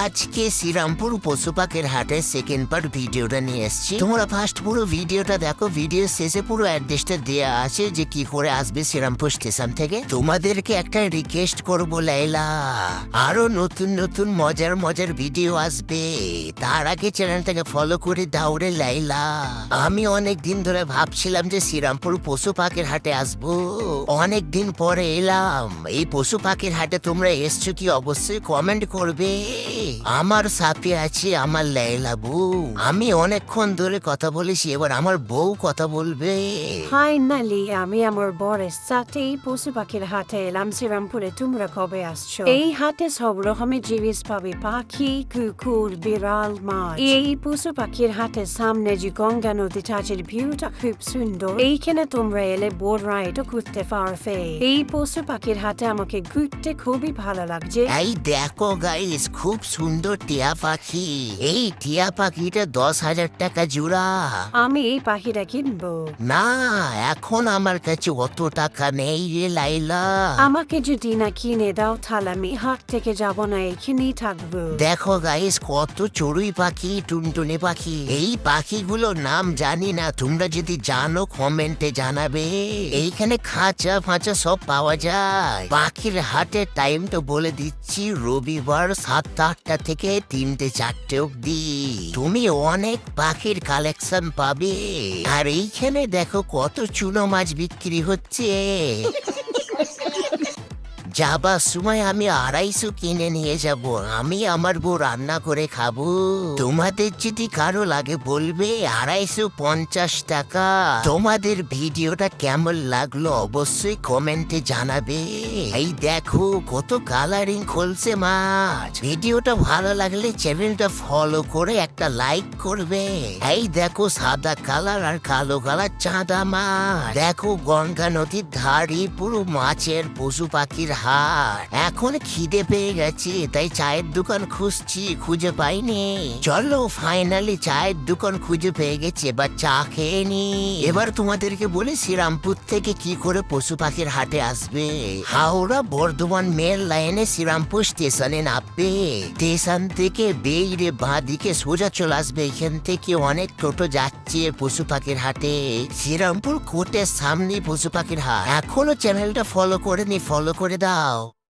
আজকে শ্রীরামপুর পশু পাখির হাটে সেকেন্ড পার্ট ভিডিওটা নিয়ে এসেছি। তোমরা ফার্স্ট পুরো ভিডিওটা দেখো। ভিডিও শেষে পুরো অ্যাড্রেসটা দেওয়া আছে যে কি করে আসবে শ্রীরামপুর স্টেশন থেকে। তোমাদেরকে একটা রিকোয়েস্ট করবো লাইলা, আরো নতুন নতুন মজার মজার ভিডিও আসবে, তার আগে চ্যানেলটাকে ফলো করে দাও রে লাইলা। আমি অনেক দিন ধরে ভাবছিলাম যে শ্রীরামপুর পশু পাখির হাটে আসবো, অনেক দিন পরে এলাম। এই পশু পাখির হাটে তোমরা এসছো কি অবশ্যই কমেন্ট করবে। আমার সাথে আছে আমার লাইলা বউ। আমি অনেকক্ষণ ধরে কথা বলেছি, এবার আমার বউ কথা বলবে। ফাইনালি আমি আমার বরের সাথে এই পশু পাখির হাটে এলাম শ্রীরামপুরে। তোমরা কবে আসছো? এই হাটে সব রকমের জিনিস পাবে, পাখি, কুকুর, বিড়াল, মাছ। এই পশু পাখির হাটের সামনে যে গঙ্গা নদীটা আছে, ভিউটা খুব সুন্দর। এইখানে তোমরা এলে বোট রাইডও করতে পারবে। এই পশু পাখির হাটে আমাকে ঘুরতে খুবই ভালো লাগছে। এই দেখো গাইস, খুব সুন্দর টিয়া পাখি। এই টিয়া পাখিটা 10,000 টাকা জোড়া। আমি এই পাখিটা কিনবো না, এখন আমার কাছে অত টাকা নেই রে লাইলা। আমাকে যদি না কিনে দাও তাহলে আমি হাট থেকে যাব না, এখানেই থাকবো। দেখো গাইস, কত চড়ুই পাখি, টুনটুনি পাখি। এই পাখিগুলোর নাম জানি না, তোমরা যদি জানো কমেন্টে জানাবে। এইখানে খাঁচা ফাঁচা সব পাওয়া যায়। পাখির হাটের টাইম তো বলে দিচ্ছি, রবিবার 7টা থেকে 3টে-4টে অব্দি। তুমি অনেক পাখির কালেকশন পাবে। আর এইখানে দেখো কত চুনো মাছ বিক্রি হচ্ছে। যাবার সময় আমি 250 কিনে নিয়ে যাব, আমি আমার বউ রান্না করে খাবো। তোমাদের যদি কারো লাগে বলবে। 250 টাকা। তোমাদের ভিডিওটা কেমন লাগলো অবশ্যই কমেন্টে জানাবে। এই দেখো কত কালারিং খোলছে মাছ। ভিডিওটা ভালো লাগলে চ্যানেলটা ফলো করে একটা লাইক করবে। এই দেখো সাদা কালার আর কালো কালার চাঁদা মাছ। দেখো গঙ্গা নদীর ধারে পুরো মাছের পশু পাখির হাট। এখন খিদে পেয়ে গেছে, তাই চায়ের দোকান খুঁজছি, খুঁজে পাইনি। চলো ফাইনালি চায়ের দোকান খুঁজে পেয়ে গেছে, এবার চা খেয়ে নি। এবার তোমাদেরকে বলি শ্রীরামপুর থেকে কি করে পশু পাখির হাটে আসবে। হাওড়া বর্ধমান মেল লাইনে শ্রীরামপুর স্টেশনে নামবে। স্টেশন থেকে বেইরে বাঁ দিকে সোজা চলে আসবে। এখান থেকে অনেক টোটো যাচ্ছে পশু পাখির হাটে। শ্রীরামপুর কোর্টের সামনে পশু পাখির হাট। এখনো চ্যানেলটা ফলো করে নি, ফলো করে দাও।